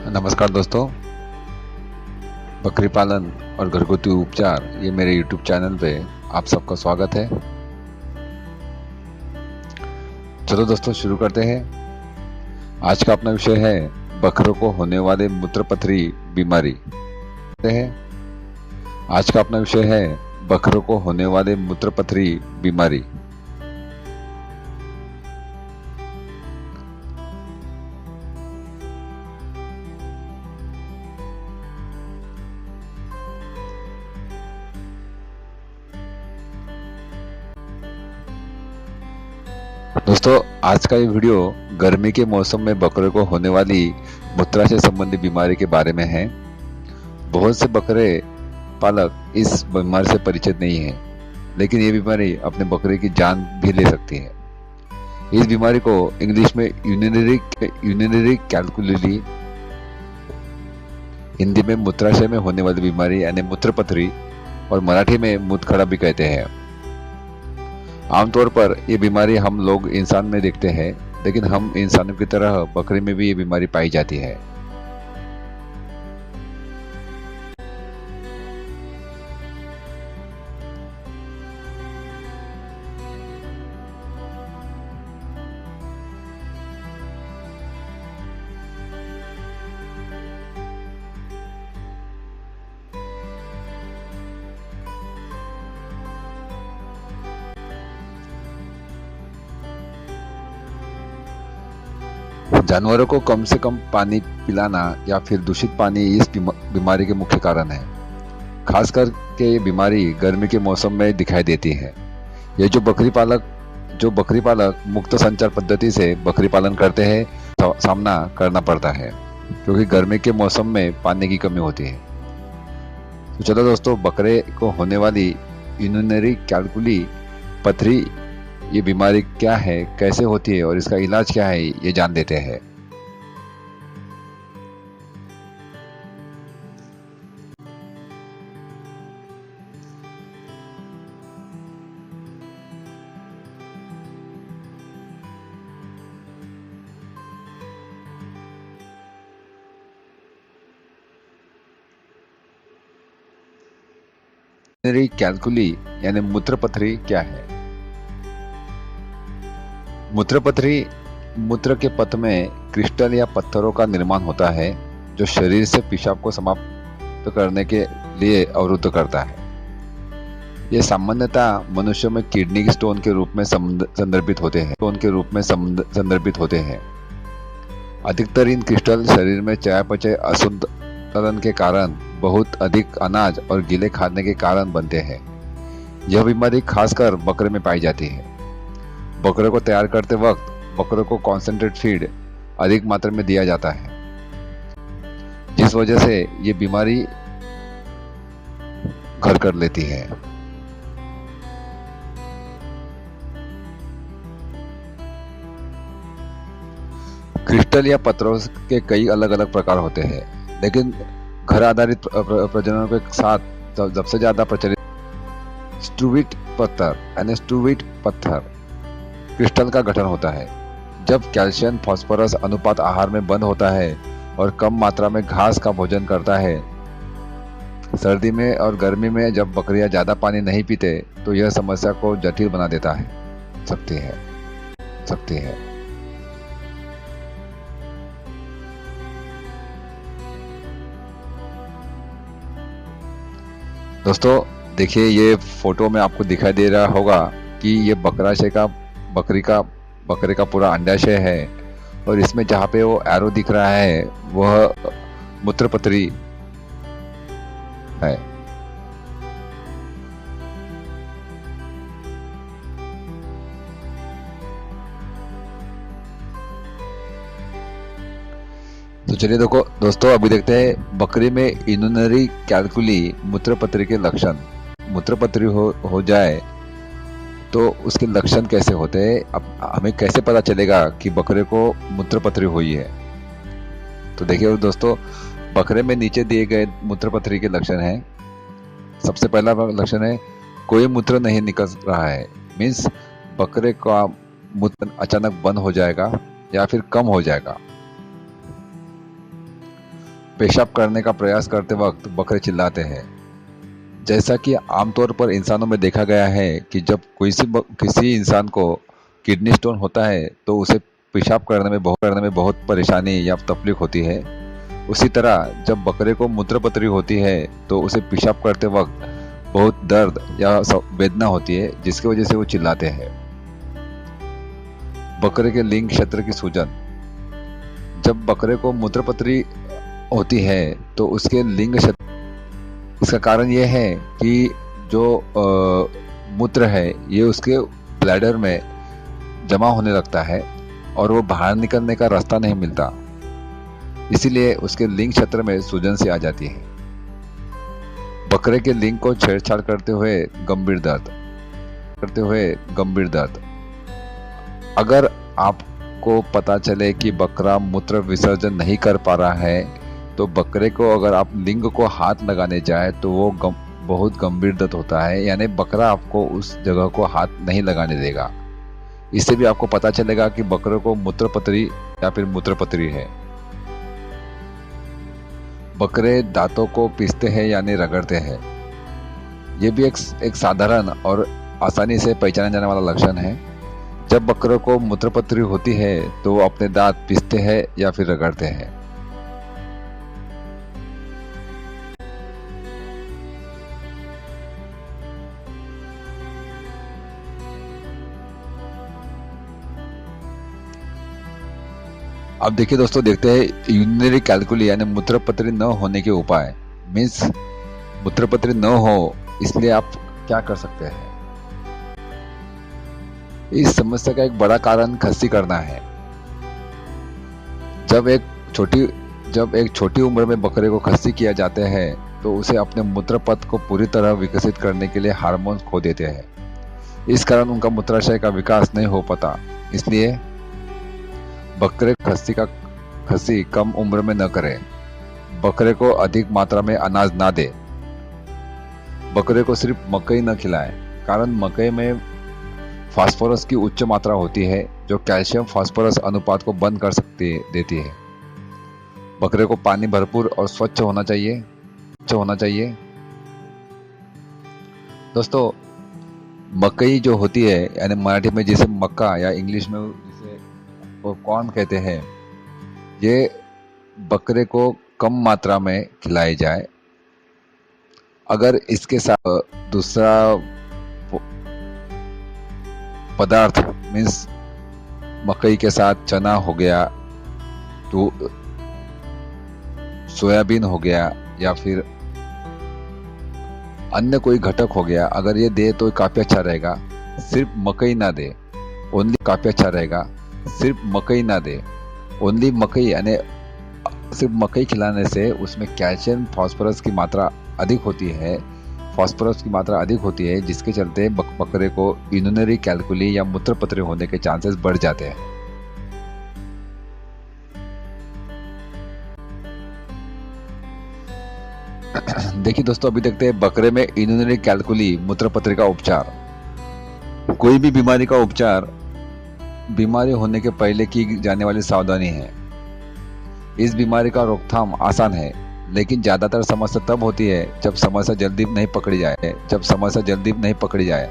नमस्कार दोस्तों, बकरी पालन और घरगुती उपचार ये मेरे YouTube चैनल पे आप सबका स्वागत है। चलो दोस्तों शुरू करते हैं। आज का अपना विषय है बकरों को होने वाले मूत्रपथरी बीमारी। आज का अपना विषय है बकरों को होने वाले मूत्रपथरी बीमारी। दोस्तों, आज का ये वीडियो गर्मी के मौसम में बकरे को होने वाली मूत्राशय संबंधी बीमारी के बारे में है। बहुत से बकरे पालक इस बीमारी से परिचित नहीं है, लेकिन ये बीमारी अपने बकरे की जान भी ले सकती है। इस बीमारी को इंग्लिश में यूरिनरी कैलकुलिटी, हिंदी में मूत्राशय में होने वाली बीमारी यानी मूत्रपथरी और मराठी में मूत्रखड़ा भी कहते हैं। आमतौर पर ये बीमारी हम लोग इंसान में देखते हैं, लेकिन हम इंसानों की तरह बकरी में भी ये बीमारी पाई जाती है। जानवरों को कम से कम पानी पिलाना या फिर दूषित पानी इस बीमारी के मुख्य कारण है। खास करके ये बीमारी गर्मी के मौसम में दिखाई देती है। ये जो बकरी पालक मुक्त संचार पद्धति से बकरी पालन करते हैं सामना करना पड़ता है, क्योंकि गर्मी के मौसम में पानी की कमी होती है। तो चलो दोस्तों, बकरे को होने वाली यूरिनरी कैलकुली पथरी ये बीमारी क्या है, कैसे होती है और इसका इलाज क्या है, ये जान लेते हैं। यूरिनरी कैलकुली यानी मूत्रपथरी क्या है? मूत्रपथरी मूत्र के पथ में क्रिस्टल या पत्थरों का निर्माण होता है, जो शरीर से पेशाब को समाप्त करने के लिए अवरुद्ध करता है। ये सामान्यतः मनुष्यों में किडनी स्टोन के रूप में संदर्भित होते हैं। अधिकतर इन क्रिस्टल शरीर में चयापचय असंतुलन के कारण, बहुत अधिक अनाज और गीले खाने के कारण बनते हैं। यह बीमारी खासकर बकरे में पाई जाती है। बकरे को तैयार करते वक्त बकरे को कॉन्सेंट्रेट फीड अधिक मात्रा में दिया जाता है, जिस वजह से ये बीमारी घर कर लेती है। क्रिस्टल या पत्थरों के कई अलग अलग प्रकार होते हैं, लेकिन घर आधारित प्रजनन के साथ सबसे ज्यादा प्रचलित स्टूविट पत्थर क्रिस्टल का गठन होता है। जब कैल्शियम फास्फोरस अनुपात आहार में बंद होता है और कम मात्रा में घास का भोजन करता है। सर्दी में और गर्मी में जब बकरियां ज्यादा पानी नहीं पीते, तो यह समस्या को जटिल बना देता है सकती है। दोस्तों देखिए, ये फोटो में आपको दिखाई दे रहा होगा कि ये बकरे का पूरा अंडाशय है, और इसमें जहाँ पे वो एरो दिख रहा है वह मूत्रपथरी है। तो चलिए दोस्तों अभी देखते हैं बकरी में यूरिनरी कैलकुली मूत्रपथरी के लक्षण। मूत्रपथरी हो जाए तो उसके लक्षण कैसे होते हैं, अब हमें कैसे पता चलेगा कि बकरे को मूत्रपथरी हुई है? तो देखिए दोस्तों, बकरे में नीचे दिए गए मूत्रपथरी के लक्षण हैं। सबसे पहला लक्षण है कोई मूत्र नहीं निकल रहा है, मीन्स बकरे का मूत्र अचानक बंद हो जाएगा या फिर कम हो जाएगा। पेशाब करने का प्रयास करते वक्त बकरे चिल्लाते हैं। जैसा कि आमतौर पर इंसानों में देखा गया है कि जब किसी इंसान को किडनी स्टोन होता है तो उसे पेशाब करने में बहुत परेशानी या तकलीफ होती है। उसी तरह जब बकरे को मूत्रपथरी होती है तो उसे पेशाब करते वक्त बहुत दर्द या वेदना होती है, जिसकी वजह से वो चिल्लाते हैं। बकरे के लिंग क्षेत्र की सूजन। जब बकरे को मूत्रपथरी होती है तो उसके लिंग क्षेत्र, इसका कारण यह है कि जो मूत्र है ये उसके ब्लैडर में जमा होने लगता है और वो बाहर निकलने का रास्ता नहीं मिलता, इसीलिए उसके लिंग क्षेत्र में सूजन सी आ जाती है। बकरे के लिंग को छेड़छाड़ करते हुए गंभीर दर्द। अगर आपको पता चले कि बकरा मूत्र विसर्जन नहीं कर पा रहा है तो बकरे को अगर आप लिंग को हाथ लगाने जाए तो वो बहुत गंभीर दर्द होता है, यानी बकरा आपको उस जगह को हाथ नहीं लगाने देगा। इससे भी आपको पता चलेगा कि बकरे को मूत्रपथरी या फिर मूत्रपथरी है। बकरे दांतों को पीसते हैं यानी रगड़ते हैं। यह भी एक साधारण और आसानी से पहचाना जाने वाला लक्षण है। जब बकरों को मूत्रपथरी होती है तो वो अपने दांत पीसते हैं या फिर रगड़ते हैं। अब देखिए दोस्तों, देखते हैं यूरिनरी कैलकुली यानी मूत्रपथरी न होने के उपाय। मीन्स मूत्रपथरी न हो इसलिए आप क्या कर सकते हैं। इस समस्या का एक बड़ा कारण खस्सी करना है। जब एक छोटी उम्र में बकरे को खस्सी किया जाता है तो उसे अपने मूत्रपथ को पूरी तरह विकसित करने के लिए हार्मोन खो देते हैं। इस कारण उनका मूत्राशय का विकास नहीं हो पाता। इसलिए बकरे खस्सी कम उम्र में न करें। बकरे को अधिक मात्रा में अनाज ना दे। बकरे को सिर्फ मकई न खिलाएं, कारण मकई में फास्फोरस की उच्च मात्रा होती है जो कैल्शियम फास्फोरस अनुपात को बंद कर देती है। बकरे को पानी भरपूर और स्वच्छ होना चाहिए। दोस्तों, मकई जो होती है यानी मराठी में जिसे मक्का या इंग्लिश में जिसे कॉर्न कहते हैं, ये बकरे को कम मात्रा में खिलाई जाए। अगर इसके साथ दूसरा पदार्थ मीन्स मकई के साथ चना हो गया, तो सोयाबीन हो गया या फिर अन्य कोई घटक हो गया, अगर ये दे तो काफी अच्छा रहेगा। सिर्फ मकई ना दे, ओनली काफी अच्छा रहेगा। सिर्फ मकई ना दे, ओनली मकई, यानी सिर्फ मकई खिलाने से उसमें कैल्शियम फास्फोरस की मात्रा अधिक होती है, जिसके चलते बकरे को यूरिनरी कैलकुली या मूत्रपथरी होने के चांसेस बढ़ जाते हैं। देखिए दोस्तों, अभी देखते हैं बकरे में यूरिनरी कैलकुली मूत्रपथरी का उपचार। कोई भी बीमारी का उपचार बीमारी होने के पहले की जाने वाली सावधानी है। इस बीमारी का रोकथाम आसान है, लेकिन ज्यादातर समस्या तब होती है जब समस्या जल्दी नहीं पकड़ी जाए।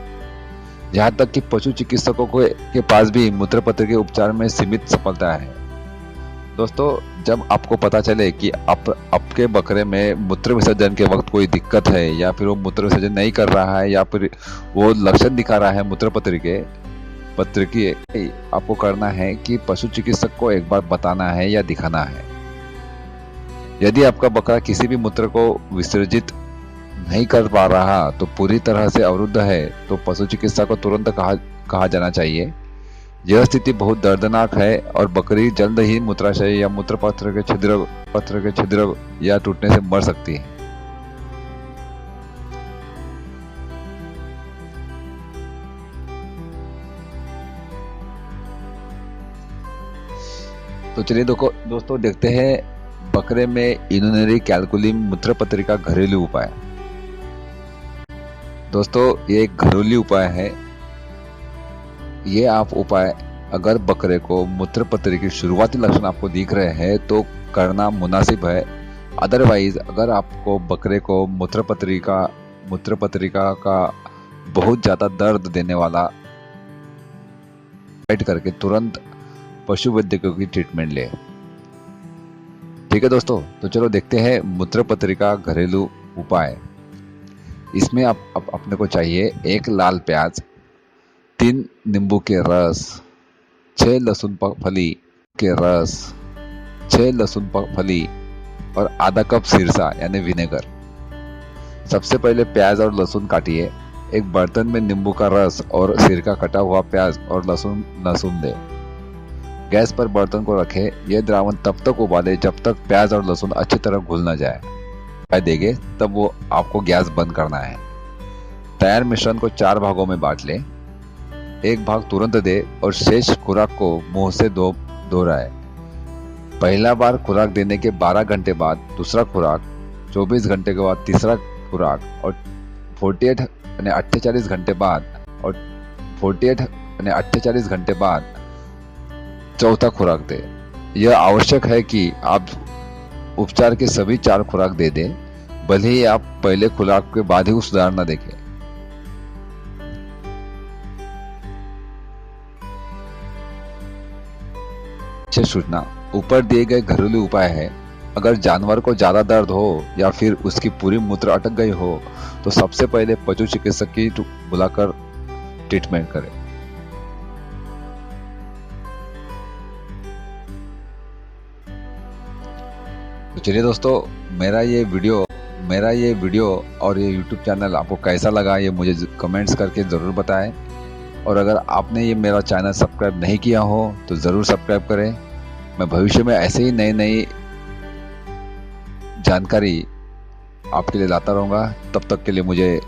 यहाँ तक कि पशु चिकित्सकों के पास भी मूत्रपथरी के उपचार में सीमित सफलता है। दोस्तों, जब आपको पता चले कि आपके बकरे में मूत्र विसर्जन के वक्त कोई दिक्कत है या फिर वो मूत्र विसर्जन नहीं कर रहा है या फिर वो लक्षण दिखा रहा है मूत्रपथरी के, आपको करना है कि पशु चिकित्सक को एक बार बताना है या दिखाना है। यदि आपका बकरा किसी भी मूत्र को विसर्जित नहीं कर पा रहा तो पूरी तरह से अवरुद्ध है तो पशु चिकित्सक को तुरंत कहा जाना चाहिए। यह स्थिति बहुत दर्दनाक है और बकरी जल्द ही मूत्राशय या मूत्रपत्र के छिद्र या टूटने से मर सकती है। तो चलिए दोस्तों देखते हैं बकरे में यूरिनरी कैलकुली मूत्रपथरी का घरेलू उपाय। दोस्तों, ये एक घरेलू उपाय है। ये आप उपाय अगर बकरे को मूत्रपथरी के शुरुआती लक्षण आपको दिख रहे हैं तो करना मुनासिब है, अदरवाइज अगर आपको बकरे को मूत्रपत्रिका का बहुत ज़्यादा दर्द देने वाला गाइड करके तुरंत पशु वैद्य की ट्रीटमेंट ले। ठीक है दोस्तों, तो चलो देखते हैं मूत्रपत्रिका घरेलू उपाय। इसमें आप अपने को चाहिए 1 लाल प्याज, 3 नींबू के रस, 6 लहसुन फली के रस, 6 लहसुन फली और आधा कप सिरसा यानी विनेगर। सबसे पहले प्याज और लहसुन काटिए। एक बर्तन में नींबू का रस और सिरका, कटा हुआ प्याज और लहसुन दे। गैस पर बर्तन को रखें। यह द्रावण तब तक उबाले जब तक प्याज और लहसुन अच्छी तरह घुल न जाए देंगे, तब वो आपको गैस बंद करना है। तैयार मिश्रण को 4 भागों में बांट लें। एक भाग तुरंत दे और शेष खुराक को मुंह से दोहराए। पहला बार खुराक देने के 12 घंटे बाद दूसरा खुराक, 24 घंटे के बाद तीसरा खुराक और 48 घंटे बाद चौथा खुराक दे। यह आवश्यक है कि आप उपचार के सभी 4 खुराक दे दें, भले ही आप पहले खुराक के बाद ही सुधार न देखें। सूचना ऊपर दिए गए घरेलू उपाय है। अगर जानवर को ज्यादा दर्द हो या फिर उसकी पूरी मूत्र अटक गई हो तो सबसे पहले पशु चिकित्सक की बुलाकर ट्रीटमेंट करें। तो चलिए दोस्तों, मेरा ये वीडियो और ये YouTube चैनल आपको कैसा लगा ये मुझे कमेंट्स करके ज़रूर बताएं। और अगर आपने ये मेरा चैनल सब्सक्राइब नहीं किया हो तो ज़रूर सब्सक्राइब करें। मैं भविष्य में ऐसे ही नई जानकारी आपके लिए लाता रहूँगा। तब तक के लिए मुझे